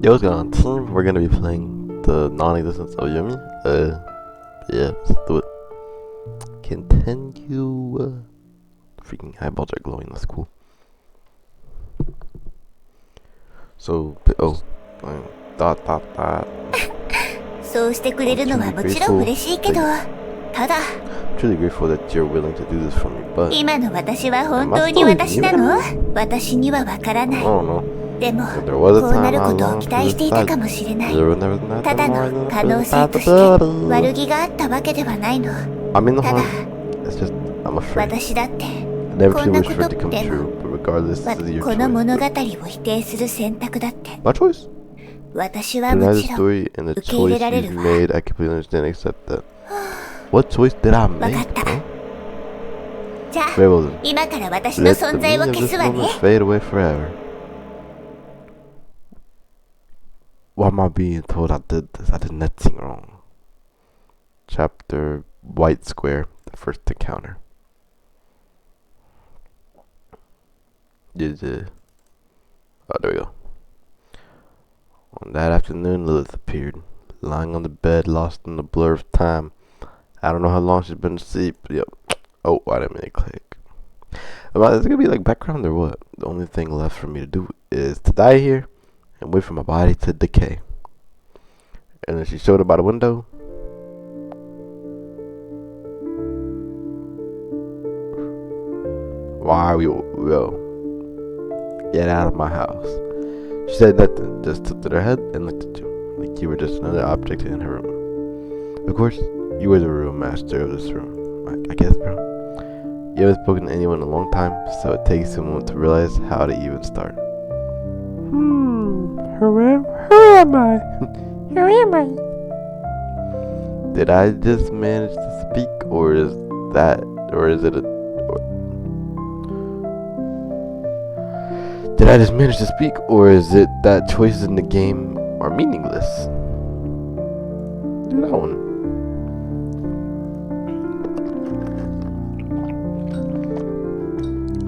Yo, what's going on, team? We're gonna be playing the non-existence of Yumi. Yeah, let's do it. Continue. Freaking eyeballs are glowing. That's cool. So, dot. そうしてくれるのはもちろん嬉しいけど、ただ Truly grateful that you're willing to do this for me, but 今の私は本当に私なの？私にはわからない。でも、こうなることを期待していたかもしれない。ただの可能性として悪気があったわけではないの。ただ、私だってこんなことってのこの物語を否定する選択だって。私はもちろん受け入れられるわ。What choice did I make? わかった。じゃあ、今から私の存在を消すわね。Fade away forever. Why am I being told I did this? I did nothing wrong. Chapter White Square, the first encounter. Oh, there we go. On that afternoon, Lilith appeared, lying on the bed, lost in the blur of time. I don't know how long she's been asleep. Yep. Oh, I didn't mean to click. Is it gonna be like background or what? The only thing left for me to do is to die here and wait for my body to decay. And then she showed up by the window. Why are yo? Get out of my house. She said nothing, just tilted her head and looked at you, like you were just another object in her room. Of course, you were the real master of this room, I guess, bro. You haven't spoken to anyone in a long time, so it takes a moment to realize how to even start. Who am I? Who am I? Did I just manage to speak, or is it a... Did I just manage to speak, or is it that choices in the game are meaningless? Do that one.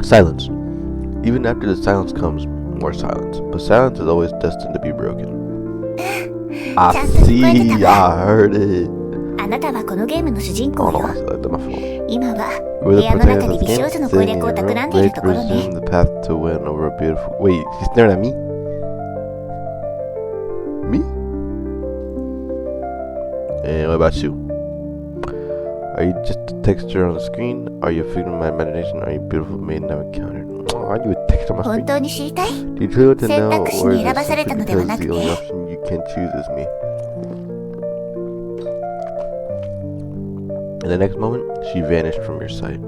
Silence. Even after the silence comes more silence, but silence is always destined to be broken. I see, I heard it. あなたはこのゲームの主人公よ。今は We're the 部屋の中で protagonist 美 of 少 this 女の game, 攻略を企んでいるところ resume ね。 the path to win over a beautiful... Wait, she's staring at me? Me? And what about you? Are you just a texture on the screen? Are you a figment of my imagination? Are you a beautiful maiden I've encountered? Are you a texture on my 本 screen? 当に知りたい？ Do you truly want to 選 know, 択肢 or に is 選 it ばされ simply たのでは because なく the only て、 option you can choose is me? In the next moment, she vanished from your sight.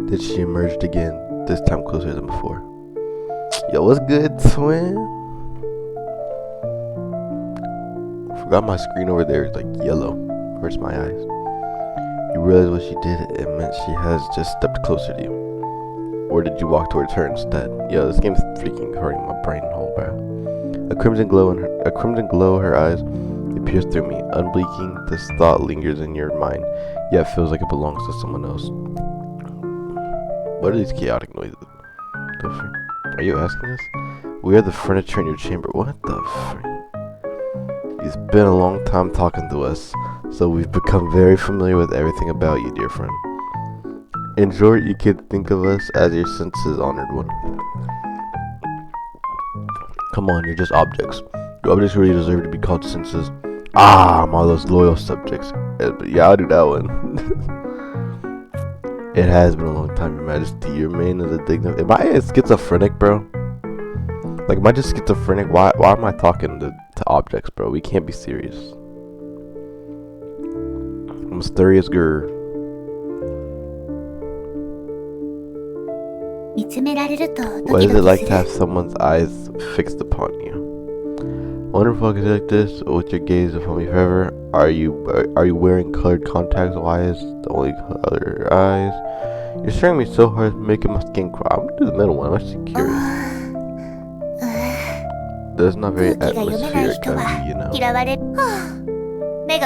Then she emerged again, this time closer than before. Yo, what's good, twin? Forgot my screen over there is like yellow. Hurts my eyes. You realize what she did, it meant she has just stepped closer to you. Or did you walk towards her instead? Yo, this game's freaking hurting my brain hole, bro. A crimson glow her eyes. It pierced through me, unblinking. This thought lingers in your mind, yet feels like it belongs to someone else. What are these chaotic noises? The frick? Are you asking us? We are the furniture in your chamber. What the frick? It's been a long time talking to us, so we've become very familiar with everything about you, dear friend. In short, you can think of us as your senses honored one. Come on, you're just objects. Your objects really deserve to be called senses. Ah, I'm all those loyal subjects. Yeah, I'll do that one. It has been a long time, Your Majesty. Your reign is a dignified... Am I schizophrenic, bro? Like, am I just schizophrenic? Why am I talking to objects, bro? We can't be serious. Mysterious girl. What is it like to have someone's eyes fixed upon you? Wonderful like this, with your gaze upon me forever. Are you wearing colored contacts? Why is the only color eyes? You're staring at me so hard, making my skin crawl. I'm gonna do the middle one. I'm actually curious. That's not very atmospheric of you, you know.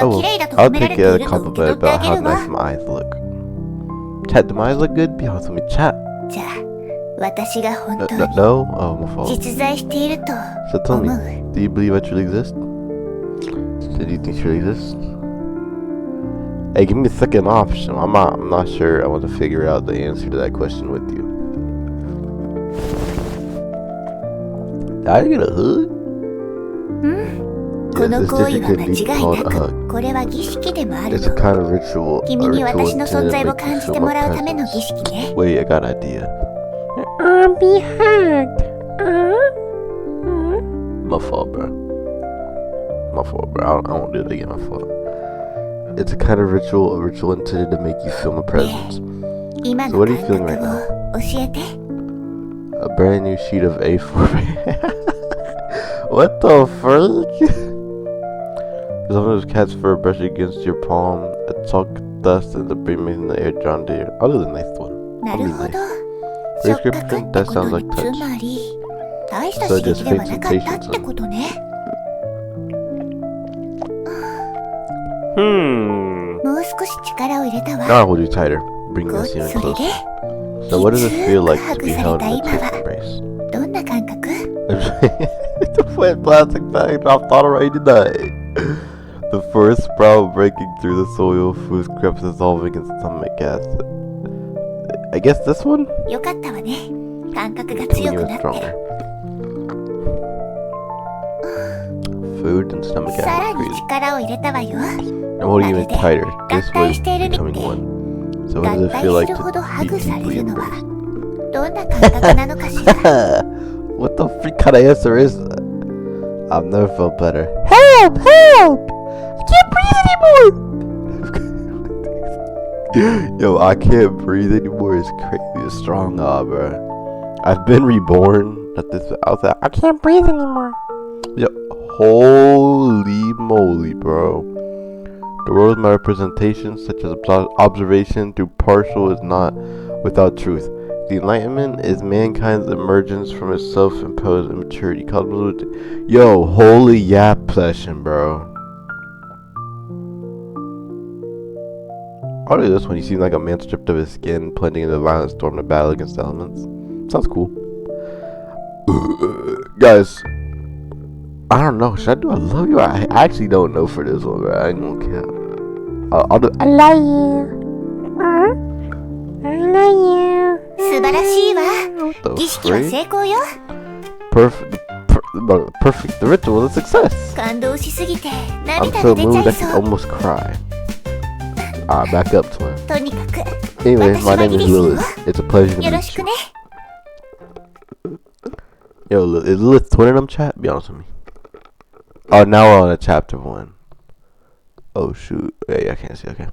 Oh well, I'll take it as a compliment about how nice my eyes look. Chat, do my eyes look good? Be honest with me, chat. No? Oh, my fault. So tell me, Do you believe I truly exist? Do you think she really exists? Hey, give me the second option. I'm not sure. I want to figure out the answer to that question with you. Did I get a hug? Yes, this district can be called a hug. It's a kind of ritual. A ritual intended to make you feel my presence. Wait, I got an idea. Be hugged. My fault, bro. I won't do it again. My fault. It's a kind of ritual. A ritual intended to make you feel my presence. So what are you feeling right now? A brand new sheet of A4. What the frick? Some of those cat's fur brushing against your palm, a chalk dust, and the breeze in the air drawn to your. Other than nice one. Nice. Prescription? That sounds like touch. So just faith and patience. Now I'll hold you tighter, bringing us even closer. So what does it feel like to be held in a tight embrace? The wet plastic bag dropped on a rainy night. The first sprout breaking through the soil, food scraps dissolving in stomach acid. I guess this one? Even stronger. Food and stomach acid. I'm holding you in tighter. This way, becoming one. So what does it feel like to be deeply embraced? What the freak kind of answer is that? I've never felt better. Help! Help! I can't breathe anymore! Yo, I can't breathe anymore. It's crazy. It's strong, bro. I've been reborn. I was like, I can't breathe anymore. Yo, holy moly, bro. The world is my representation, such as observation through partial is not without truth. The Enlightenment is mankind's emergence from its self-imposed immaturity. Yo, holy yap session, bro. I'll do this one. He seems like a man stripped of his skin, plunging into a violent storm to battle against the elements. Sounds cool. Guys, I don't know. Should I do I love you? I actually don't know for this one, bro. I don't care. I'll do I love you. I love you. Perfect. The ritual is a success. I'm so moved I can almost cry. Back up, twin. Anyways, my name is Lilith. It's a pleasure to meet you. Yo, is Lilith twin in them chat? Be honest with me. Oh, now we're on a chapter 1. Oh shoot. Yeah, I can't see. Okay.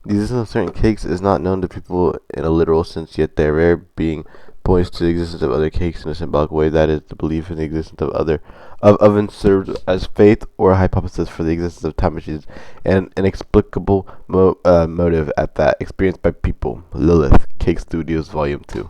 The existence of certain cakes is not known to people in a literal sense, yet their rare being points to the existence of other cakes in a symbolic way. That is, the belief in the existence of ovens served as faith or a hypothesis for the existence of time machines, and an inexplicable motive at that experienced by people. Lilith, Cake Studios, Volume 2.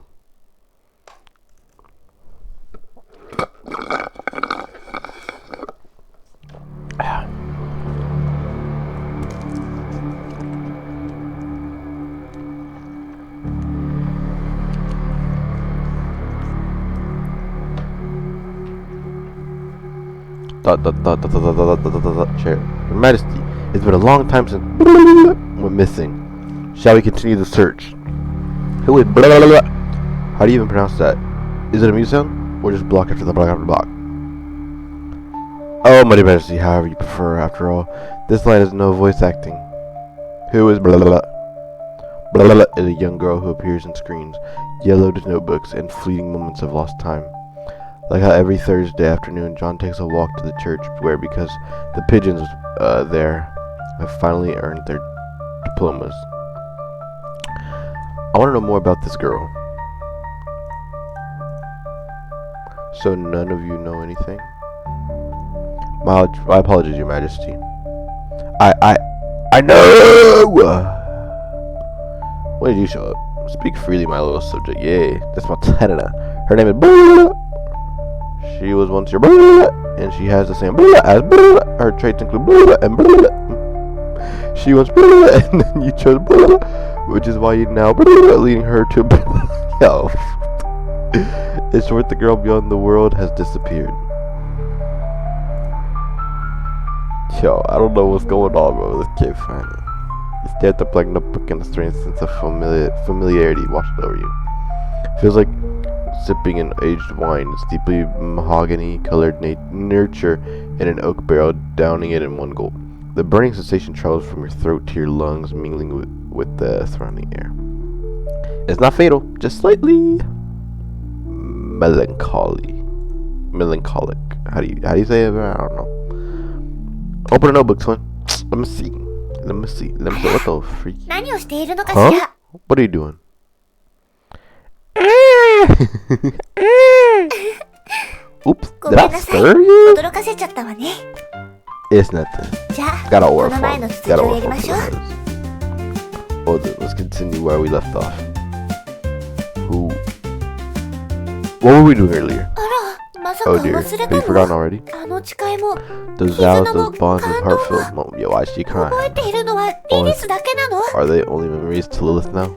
Chair. Your Majesty, it's been a long time since went missing. Shall we continue the search? Who is blah blah blah? How do you even pronounce that? Is it a mute sound? Or just block after the block after block? Oh, my Majesty, however you prefer. After all, this line is no voice acting. Who is blah blah blah? Blah blah blah is a young girl who appears in screens, yellowed notebooks, and fleeting moments of lost time. Like how every Thursday afternoon, John takes a walk to the church where, because the pigeons there have finally earned their diplomas. I want to know more about this girl. So none of you know anything? My apologies, Your Majesty. I know! When did you show up? Speak freely, my little subject. Yay, that's my Tanana. Her name is Blah. She was once your Blah, and she has the same Blah as Blah. Her traits include Blah and Blah. She was Blah, and then you chose Blah, which is why you now Blah, leading her to Blah. Yo. In short, the girl beyond the world has disappeared. Yo, I don't know what's going on, bro. This kid fine. You stare at the black notebook and a strange sense of familiarity washed over you. Feels like sipping an aged wine. It's deeply mahogany-colored nurture in an oak barrel, downing it in one gulp. The burning sensation travels from your throat to your lungs, mingling with the surrounding air. It's not fatal, just slightly melancholic. How do you say it? I don't know. Open the notebook, twin. Let me see. What the freak? Huh? What are you doing? Oops, did I stir you? It's nothing. Got an aura from Hold on, let's continue where we left off. What were we doing earlier? Oh dear, have you forgotten already? Those vows, those bonds of heartfelt. Yo, why is she crying? Bonds, are they only memories to Lilith now?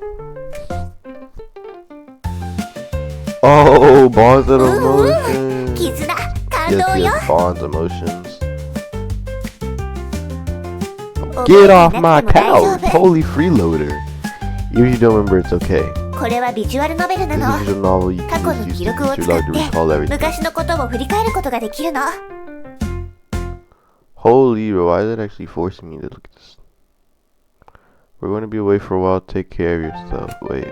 Oh, bonds of emotions. Yes, bonds, emotions. Get off my couch, holy freeloader. Even if you don't remember, it's okay. This is a visual novel you can use to recall everything. Holy, bro, why is it actually forcing me to look at this? We're going to be away for a while. Take care of yourself. Wait.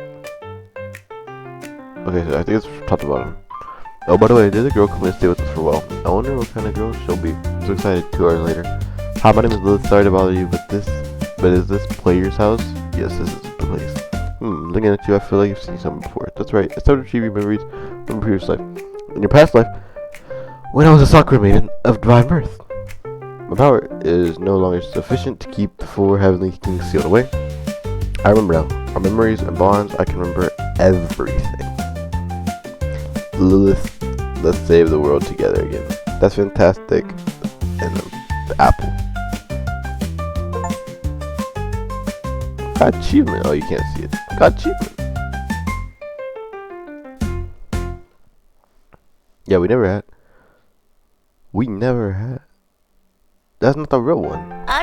Okay, so I think it's top to bottom. Oh, by the way, did a girl come and stay with us for a while? I wonder what kind of girl she'll be. So excited. 2 hours later. Hi, my name is Lilith. Sorry to bother you, but is this player's house? Yes, this is the place. Looking at you, I feel like I've seen something before. That's right. It's time to retrieve your memories from a previous life. In your past life, when I was a Sakura maiden of divine birth. My power is no longer sufficient to keep the 4 heavenly kings sealed away. I remember now. Our memories and bonds, I can remember everything. Lilith, let's save the world together again. That's fantastic. And the apple. Got achievement. Oh, you can't see it. Got achievement. Yeah, we never had. That's not the real one. Yeah,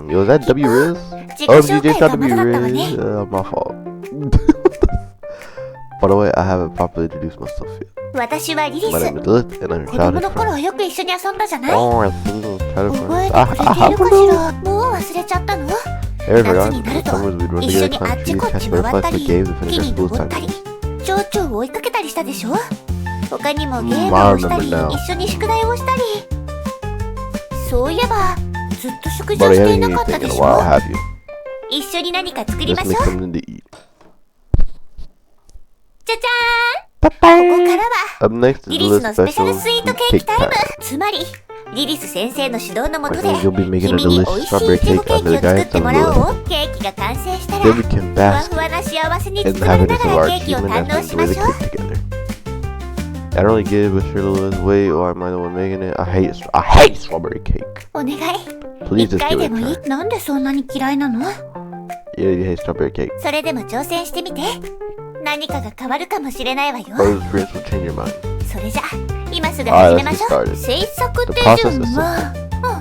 Yo, is that W Riz? Oh, DJ shot W Riz. My fault. By the way, I haven't properly introduced myself yet. My name is Lilith, and I'm your childhood friend. Oh, I see. Childhood friend. Hey, everyone. In the summers, we'd run together, climb trees, catch butterflies, play games, and finish our school time. I remember now. But I haven't eaten anything in a while, have you? Let's make something to eat. Up next is Lilith's special cake time. Which means you'll be making a delicious strawberry cake under the guidance of Lilith. Then we can bask in the happiness of our achievement as we enjoy the cake together. I don't really get it, but sure Lilith, wait, or am I the one making it? I hate strawberry cake. Please just give it a try. Yeah, you hate strawberry cake. Oh, this experience will change your mind. Alright, let's get started. The process is simple.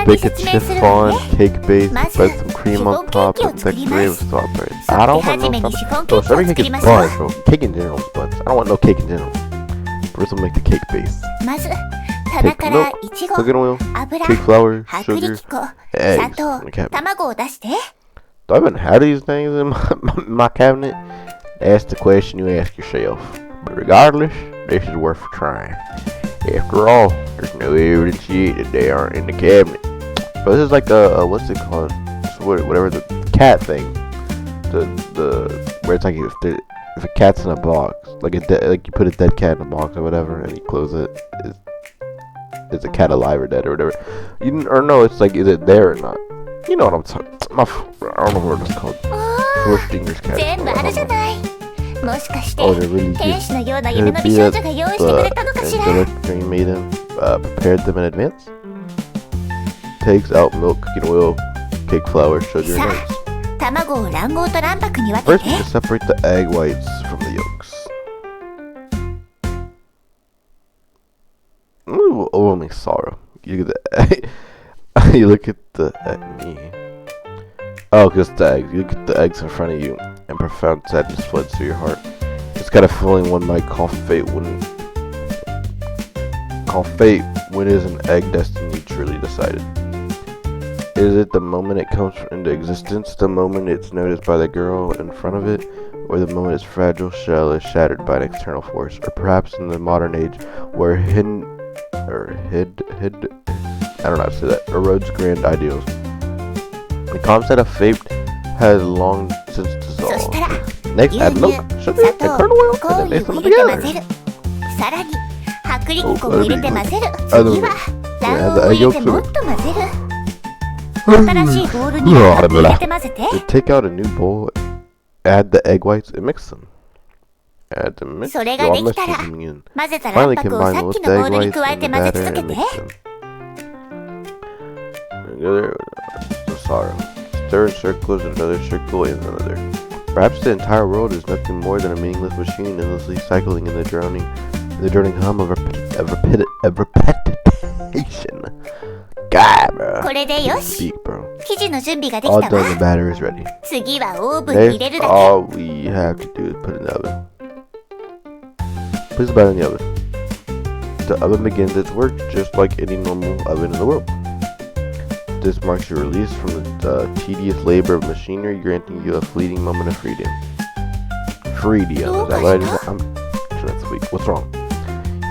Bake a chiffon cake base, spread some cream on top, and decorate with strawberries. I don't want no strawberry. Oh, strawberry cake is buns, bro. Cake in general is buns. I don't want no cake in general. First, we'll make the cake base. Take milk, cooking oil, cake flour, sugar, eggs in the cabinet. Do I even have these things in my cabinet? That's the question you ask yourself. But regardless, this is worth trying. After all, there's no evidence yet that they aren't in the cabinet. But this is like a what's it called? Whatever the cat thing. The where it's like if a cat's in a box, like you put a dead cat in a box or whatever, and you close it. Is a cat alive or dead or whatever? No, it's like is it there or not? You know what I'm talking. I don't know what it's called. Schwarzenegger's cat. Oh, they're really cute. Could it be that the director made them, prepared them in advance? takes out milk, cooking oil, cake flour, sugar, and eggs. 卵を卵黄と卵白に分け First, て we just separate the egg whites from the yolks. Ooh, overwhelming sorrow. You look at the egg. You look at the me. Oh, just the eggs. You look at the eggs in front of you, and profound sadness floods through your heart. It's got a feeling one might call fate when is an egg destiny truly decided. Is it the moment it comes into existence, the moment it's noticed by the girl in front of it, or the moment its fragile shell is shattered by an external force, or perhaps in the modern age where I don't know how to say that, erodes grand ideals. The concept of fate has long since dissolved. Next, add milk, sugar, and kernel oil, and then mix them together. さらに薄力粉も入れて混ぜる。次は卵黄を入れてもっと混ぜる。新しいボウルには入れて混ぜて。Take out a new bowl, add the egg whites, and mix them. Add the mix. それができたら混ぜた卵白をさっきのボウルに加えて混ぜ続けて。Sorrow. Stir in circles, another circle, and another. Perhaps the entire world is nothing more than a meaningless machine endlessly cycling in the droning hum of repetition. God, bro. これでよし。 Speak, bro. 生地の準備ができ All た done, わ。 the batter is ready. 次はオーブンに入れるだ Next, all we have to do is put it in the oven. Place the batter in the oven. The oven begins its work just like any normal oven in the world. This marks your release from the tedious labor of machinery, granting you a fleeting moment of freedom. Freedom. Is that what I just? I'm sure that's weak. What's wrong?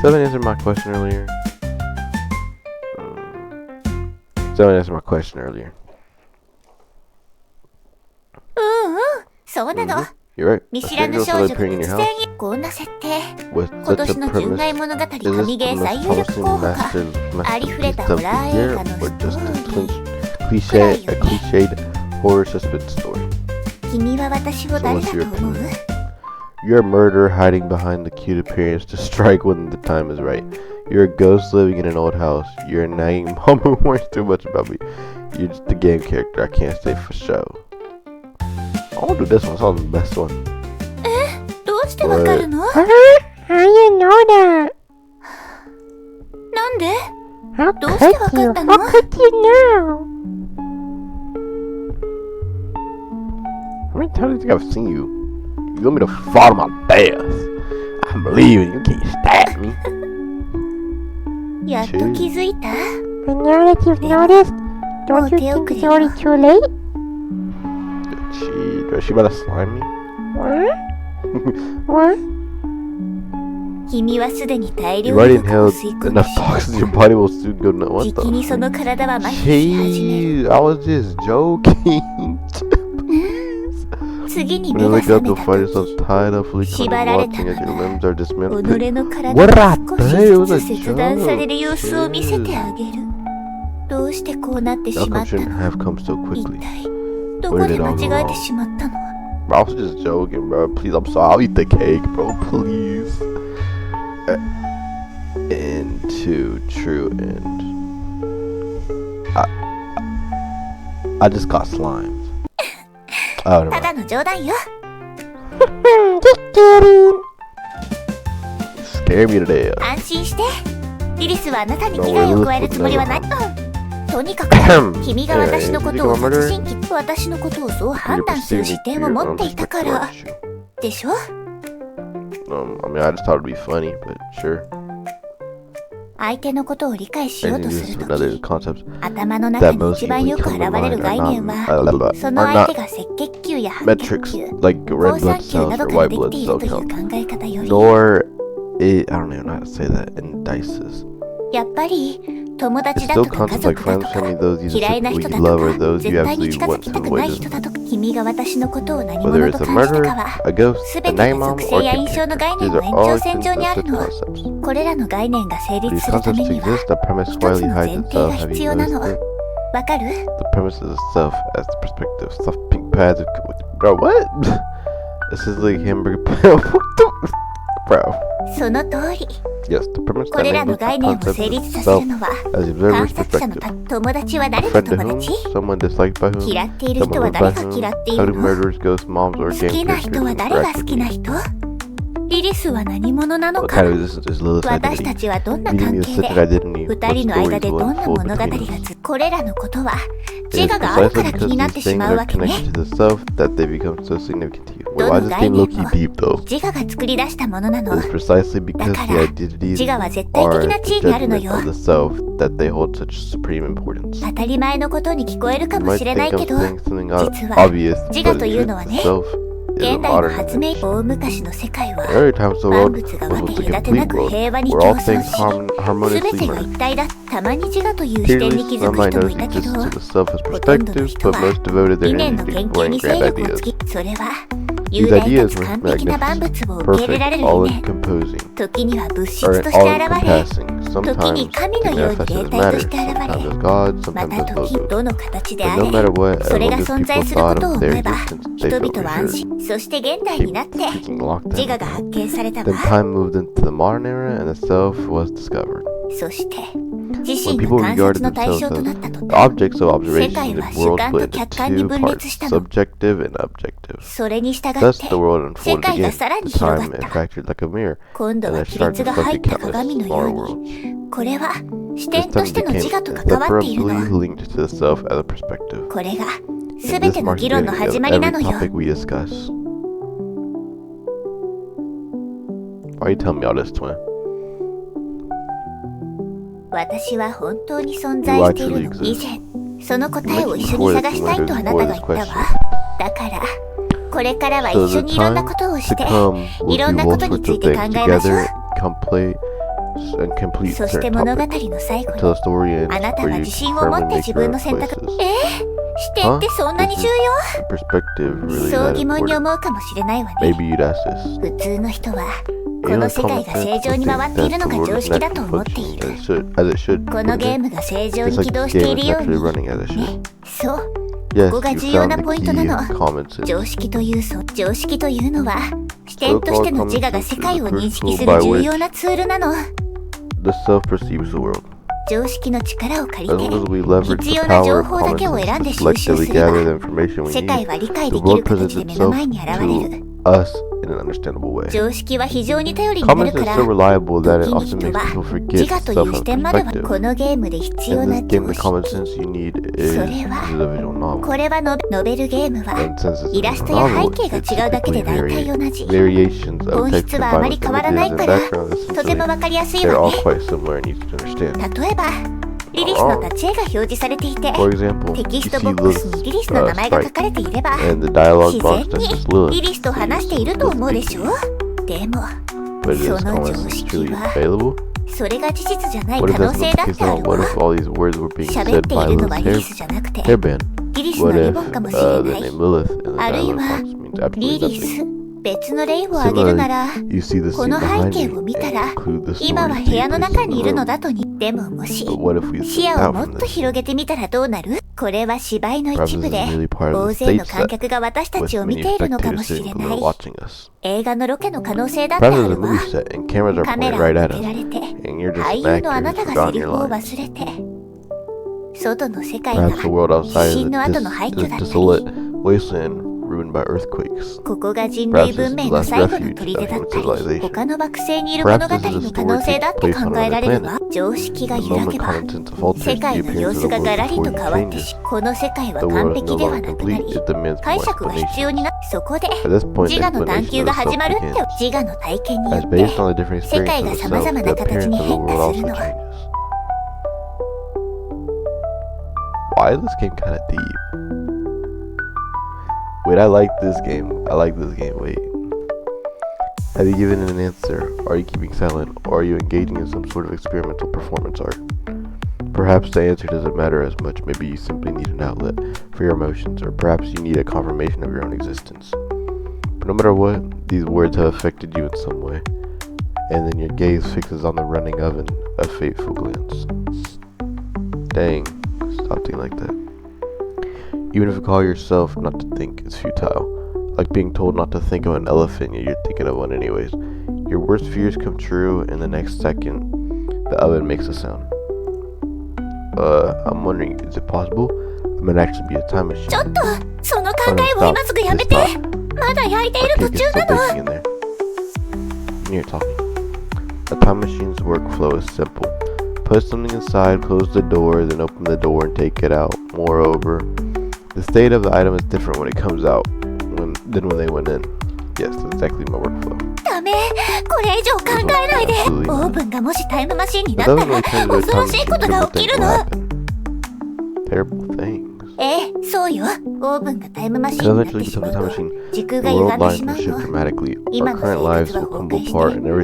Someone answered my question earlier. Someone answered my question earlier. そうなの。 You're right. 見 A 知らぬ stranger 少 will 女 start が appearing in 突 your 然 house こんな設定。 with 今 such 年 a の純 premise. 愛物語 Is 神 this ゲ the ー最 most 有力 promising 候補か。 ありふれ masterpiece た of ホラー the 映 year, 画の or スト just ー a リー。 cliched horror suspense story? 君は私を誰だと思う？ You're a murderer hiding behind the cute appearance to strike when the time is right. You're a ghost living in an old house. You're a nagging mom who worries too much about me. You're just a game character I can't stay for show. I want to do this one. It's all the best one. どうしてわかるの？ How you know that? なんで？ How どうしてわ could か you? ったの？ How could you know? How many times do you think I've seen you? You want me to fall to my death? I'm leaving. You can't stab me. やっと気づいた？ But now that you've noticed, don't you think it's already too late? Is she about to slime me? What? What? 君はすでに大 You 量 already に毒を inhaled 吸い込んで enough toxins. Your body will soon go nuts. What じきに the? その体は麻痺し始める。 Jeez, I was just joking. 次に When 目 you が wake 覚 up, め you'll た find 時 yourself tied up, fleeing 縛られた watching ま as your ま limbs are 己 dismantled. の体 What が did 少 I し say? It was ず a つ切断される joke. 様子を見せてあげる。どうしてこうなってし The ま outcome った shouldn't の？ have come so 一 quickly. 体どこで間違えてしまったの？ Bro, I was just joking, bro. Please, I'm sorry. I'll eat the cake, bro. Please. Into true end. I just got slimed. Oh, た no. だの冗談よ。 Just kidding. Scare me to death. 安心して。リリスはあなたに危害を加えるつもりはない。とにかく君が私のことを殺人鬼、私のことをそう判断する視点を持っていたからでしょ？ I mean, I just thought it'd be funny, but sure. 相手のことを理解しよう And と this す is る another とき、 concepts 頭の中 that に most 一番 usually よく come 現 to れる mind 概 are 念は、 not, その are 相手 not が赤血球や白血 metrics 球、 like 好 red 酸 blood 球 cells など or から white でき blood てい cell るという count, 考え方より、 nor I don't even know how to say that, indices. やっぱり友 It 達だ still とか家 concepts 族 like だ friends, とか family, those you 嫌いな人だ specifically と love, or か those 絶 you 対に absolutely 近づ want き to たくない avoid. 人だとか君が私のことを何 Whether 者 it's と a 感じた murderer, かは a ghost, す a べてが night mom, 属 or 性 a や kid 印象の character. 概念 These の are 延 all 長線上にあ extensive るの。 concepts. これらの概念が成 For 立 these するた concepts め to には exist, the premise 一つ quietly の hides 前提 itself. が Have 必 you 要なの。 noticed it? わかる？ The premise is itself as the perspective. Soft pink pads of... Bro, what? This is like hamburger... What the... Bro. その通り。 Yes, the premise こ that れら makes の the 概念を concept 成 of 立させ self るのは as the observer's 観察者の perspective. 友達は誰 A の friend to 友 whom, 達 someone disliked by whom, 嫌っている人 someone は loved by 誰が whom, 嫌ってい how る do の murderers, ghosts, moms, or 好 game きな人 characters は誰が interact 好 with きな me? 人リリスは何者なの What か kind of existence is Lilith's 私た identity? ちはどんな Meeting 関 the 係で aesthetic identity, 二 what 人の間 stories で will どんな unfold 物語が between us? これらのことは It 自 is 我があるか precisely ら気に because なって these し things まう are わけね connected to the self that they become so significant to you. Wait, ど why の is this 概 game 念 low-key も deep though? 自我が作り出したものなの It is precisely because だか the ら identities 自我は絶対 are 的な the 地位にあるの judgment よ of the self that they hold such supreme importance. 当たり前のことに聞こえるか You も might しれない think け I'm ど saying something 実は obvious, 自我 but と in いう truth, のは the ね self is a 現代の modern 発明 invention. 大昔の世界は In early times, the 万 world 物が was 分 a け隔てな complete く world 平和に where 共 all 存 things し全 harmoniously てが merged. 一体だたまに自我という視点 Clearly, に気づ some く might 人も know いた the けど existence of the self as ほとんどの perspective, 人 but は most devoted 理 their 念 energy の to 研究 exploring に勢 grand 力を ideas. つきそれは These 雄大か ideas つ were 完璧な万 magnificent, 物を受け入れられ perfect, る夢 all-encompassing, 時には物質 or として現れ all-encompassing. 時に Sometimes 神 they のように manifest 霊 as 体と matter, して現 sometimes れ as God, ま sometimes た as 時 logos. どの形で But あ no れ matter what, そ as れが long as 存在 people するこ thought とを of 思 their えば existence, 人 they 々 felt は安 assured. 心そして現代になって Speaking locked 自 in. 我が発見されたわ Then time moved into the modern era and the self was discovered. そして自 When 身が people 観 regarded 察の対 themselves 象と as なったと the た objects of 世 observation, 界 the は主 world 観と split 客観に into 分 two 裂 parts, したの subjective and objective. それに従って Thus, the world 世 unfolded 界が again. さらに The 広 time がっ it た fractured like a mirror, 今度 and は it 亀裂 started が入っ reflecting た countless 鏡のよ smaller うに worlds. これは視 This 点と time しての became 自我と関わっているの inseparably linked to the self as a perspective. これが And 全 this ての marks 議 the 論の beginning 始 of まりな every のよ topic we discuss. Why are you telling me all this, twin? 私は本当に存在しているの以前その答えを一緒に探したいとあなたが言ったわだからこれからは一緒にいろんなことをしていろんなことについて考えましょうそして物語の最後にあなたは自信を持って自分の選択視点ってそんなに重要そう疑問に思うかもしれないわね普通の人はこの世界が正常に回っているのが常識だと思っているこのゲームが正常に起動しているようにねそうここが重要なポイントなの常識というのは視点としての自我が世界を認識する重要なツールなの常識の力を借りて必要な情報だけを選んで収集すれば世界は理解できる形で目の前に現れる常識は非常に頼りになるから時に人は自我という視点まではこのゲームで必要な常識それはこれはノベルゲームはイラストや背景が違うだけで大体同じ本質はあまり変わらないからとてもわかりやすいわね例えばリリスの立ち絵が表示されていてテキストボックスにリリスの名前が書かれていれば自然にリリスと話していると思うでしょでもその常識はそれが事実じゃない可能性だってあるわ喋っているのはリリスじゃなくてリリスのリボンかもしれないあるいはリリス別の例を挙げるならこの背景を見たら今は部屋の中にいるのだとでももし視野をもっと広げてみたらどうなるこれは芝居の一部で大勢の観客が私たちを見ているのかもしれない映画のロケの可能性だってあるわカメラを向けられて俳優のあなたがセリフを忘れて外の世界が地震の後の廃墟だったりここが人類文明の最後の砦だったり他の惑星にいる物語の可能性だって考えられるわ常識が揺らげば世界の様子がガラリと変わってこの世界は完璧ではなくなり解釈が必要になそこで自我の探求が始まるって自我の体験によって世界が様々な形に変化するのWhy is this game kind of deep? Wait, I like this game. Wait. Have you given it an answer? Are you keeping silent? Or are you engaging in some sort of experimental performance art? Perhaps the answer doesn't matter as much. Maybe you simply need an outlet for your emotions, or perhaps you need a confirmation of your own existence. But no matter what, these words have affected you in some way. And then your gaze fixes on the running oven, a fateful glance. Dang, stop thinking like that. Even if you call yourself not to think, it's futile. Like being told not to think of an elephant, yet you're thinking of one anyways. Your Your worst fears come true, and the next second, the oven makes a sound. I'm wondering, is it possible? It might actually be a time machine. ちょっとその考えを今すぐやめて。まだ焼いている途中なの。 in there. You're talking. A time machine's workflow is simple. Put something inside, close the door, then open the door and take it out. Moreover, the state of the item is different when it comes out than when they went in. Yes, that's exactly my workflow. ダメ、これ以上考えないで。オーブンがもしタイムマシンになったら恐ろしいことが起きるの。 Terrible things. ええ、そうよ。オーブンがタイムマシンになってしまうと時空が歪んでしまうの。今の生活は崩壊し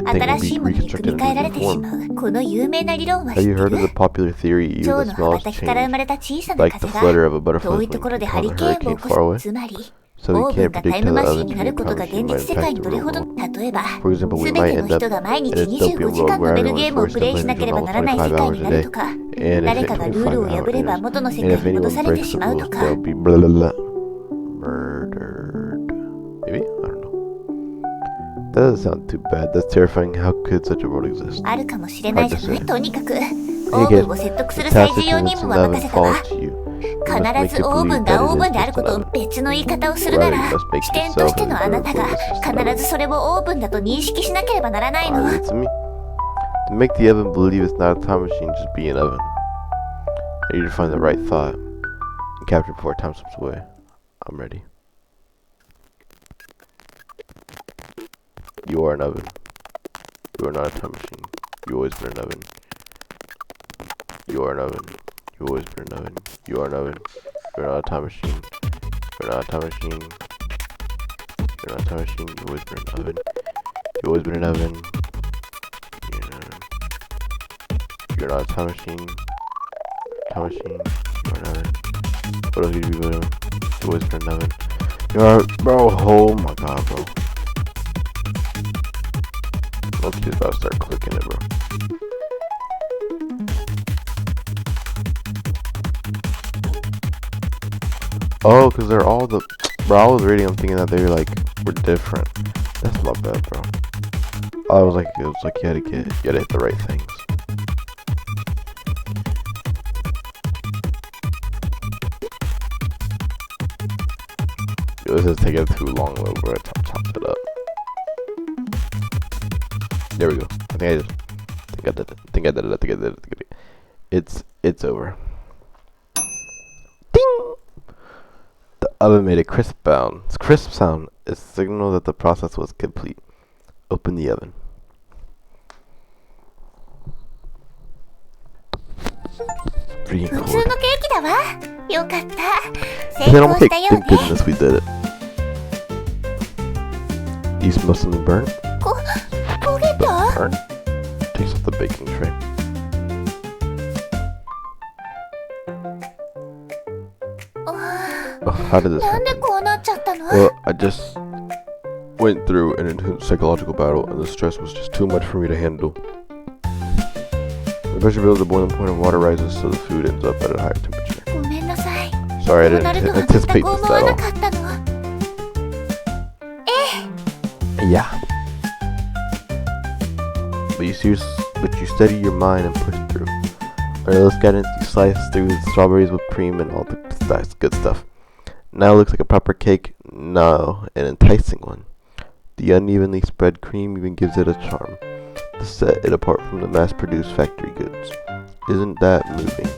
て新しいものに組み替えられてしまう。この有名な理論は知ってる？蝶の羽ばたきから生まれた小さな風が遠いところでハリケーンを起こす。つまりオーブンがタイムマシンになることが現実世界にどれほど、例えば全ての人が毎日25時間のベルゲームをプレイしなければならない世界になるとか、誰かがルールを破れば元の世界に戻されてしまうとか。 Murdered. Maybe? I don't know. That doesn't sound too bad. That's terrifying. How could such a world exist? あるかもしれないじゃない。とにかくオーブンを説得する最重要任務は任せたわ。必ずオーブンがオーブンであることを別の言い方をするなら、視点としてのあなたが必ずそれをオーブンだと認識しなければならないの。 To make the oven believe it's not a time machine, just be an oven. I need to find the right thought and capture before time slips away. I'm ready. You are an oven. You are not a time machine. You always been an oven. You are an oven. You always been an oven. You are an oven. You're not a time machine. You're not a time machine. You're not a time machine. You always been an oven. You always been an oven. You're not a time machine. Time machine. You're an oven. What else could you be? You always been an oven. You're bro. Oh my god, bro. Let's just about to start clicking it, bro. Oh, because they're all the... Bro, I was reading, I'm thinking that they were different. That's my bad, bro. I was like, it was like you had to hit the right things. Yo, this is taking too long, though, bro. I chopped it up. There we go. I think I did it. It's over. Ding! The oven made a crisp sound. This crisp sound is a signal that the process was complete. Open the oven. Freaking cool. 普通のケーキだわ。よかった。成功したようね。 Thank goodness we did it. Do you smell something burnt? 焦げた？ Burnt. Takes off the baking tray. Oh, how did this なんで happen? こうなっちゃったの？ Well, I just went through an intense psychological battle, and the stress was just too much for me to handle. The pressure builds, the boiling point of water rises, so the food ends up at a higher temperature. ごめんなさい。 Sorry, I こうなる didn't とは全 anticipate く思 this わ at な all. かったの。 Yeah. But you steady your mind and push through. Alright, let's get into slice through the strawberries, whipped cream, and all the good stuff. Now it looks like a proper cake. No, an enticing one. The unevenly spread cream even gives it a charm to set it apart from the mass-produced factory goods. Isn't that moving?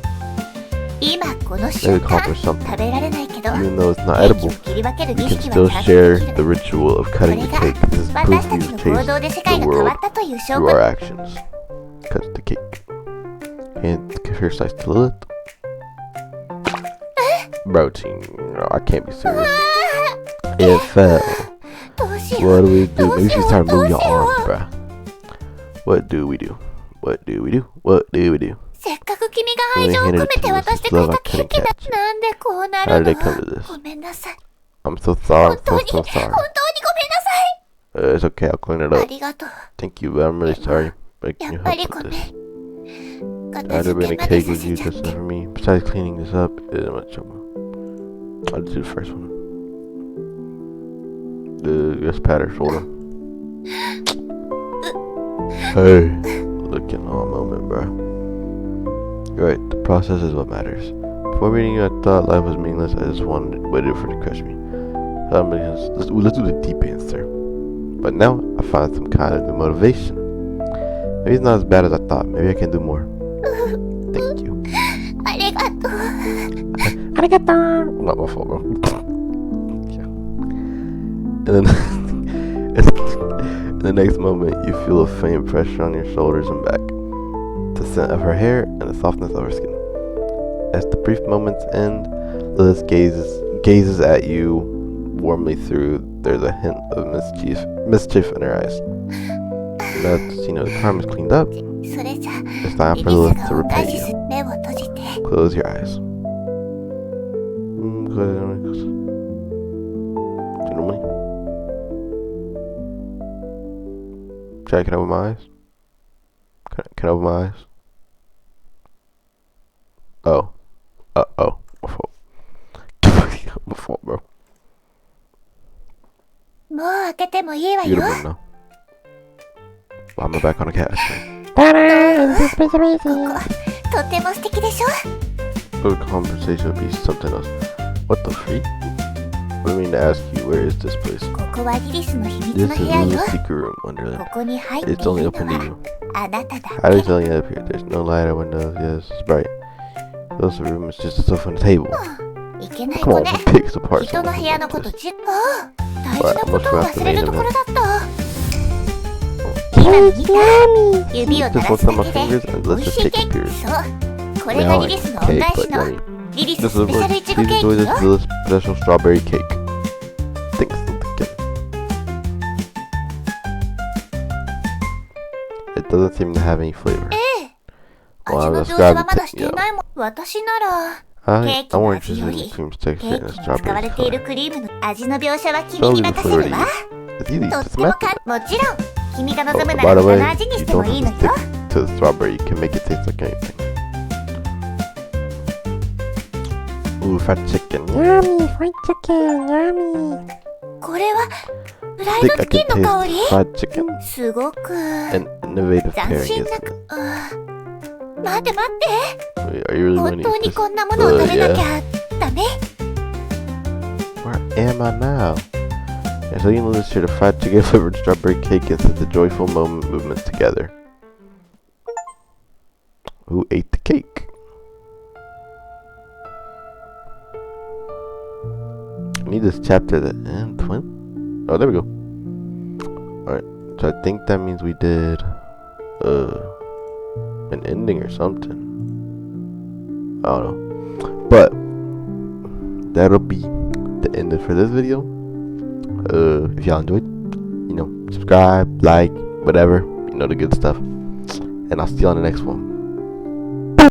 今この They've 瞬間 accomplished something. 食べられないけど、 Even though it's not ケーキ edible, を切り分ける you 儀 can 式は still ちゃんと share できる。 the ritual of こ cutting れ the が cake. This is 私 proof た you ちの taste 行動で世界 the が変わ world ったという証 through 拠。 our actions. Cut the cake. And give her a slice to Lilith. Bro, team, no, I can't be serious. It fell. どうしよ What う。 do we do? Maybe you should start moving your どうしよう。 arms, bruh. What do we do? What do we do? What do we do? せっかく君が愛情を込めて渡してくれたケーキだ。なんでこうな How る did の？ it come to this? ごめんなさい。 I'm so sorry. 本当に So 本当にごめん sorry. なさい。 It's okay. I'll clean it あ up. りがとう。 Thank you, but I'm really sorry. But や can っ you ぱ help りご with め this? ん。 I'd 片 have 付 been け a まで cake さ with せ you ちゃっ just て。 for me. Besides cleaning this up, it isn't much trouble. I'll just do the first one. Just pat her shoulder. Hey, looking all moment, bro. You're right, the process is what matters. Before meeting you, I thought life was meaningless. I just waited for it to crush me. Let's do the deep answer. But now, I found some kind of new motivation. Maybe it's not as bad as I thought. Maybe I can do more. Thank you. Arigato. Not my fault, bro. Yeah. And then, in the next moment, you feel a faint pressure on your shoulders and back. The scent of her hair and the softness of her skin. As the brief moments end, Lilith gazes at you warmly through. There's a hint of mischief in her eyes. Now that the crime is cleaned up, it's time for Lilith to repay you. Close your eyes. Do you know money? Can I open my eyes? Can I open my eyes? Oh. Oh. My fault. My fault, bro. Beautiful now. Why am I back on a cat? Ta-da! This place amazing. The conversation would be something else. What the freak? What do you mean to ask you, where is this place? This is Lulu's secret room, Wonderland. It's only open to you. How are you telling you up here? There's no light or windows. Yes, it's bright. Those room is just a sofa and a table. Come on, who picks apart something like this? Alright, I must wrap the main event. Just look on my fingers and let's just take a period. Now I cake, but yummy. This is what please enjoy this delicious special strawberry cake. Thanks again. It doesn't seem to have any flavor. Well, I'm describing I'm more interested in the cream's texture and the strawberry color. Don't leave the flavor to you. It's easy, just mess it. Oh, by the way, you don't have to stick to the strawberry. You can make it taste like anything. Ooh, fried chicken. Yummy, fried chicken, yummy. Think I can taste fried chicken? An innovative pairing, isn't it? Wait, are you really winning this? Yeah. Where am I now? Yeah, so you can listen to the fried chicken flavored strawberry cake and set the joyful movement together. Who ate the cake? I need this chapter to end, twin. Oh, there we go. Alright, so I think that means we did an ending or something. I don't know. But that'll be the end for this video. If y'all enjoyed, subscribe, like, whatever, the good stuff. And I'll see you on the next one.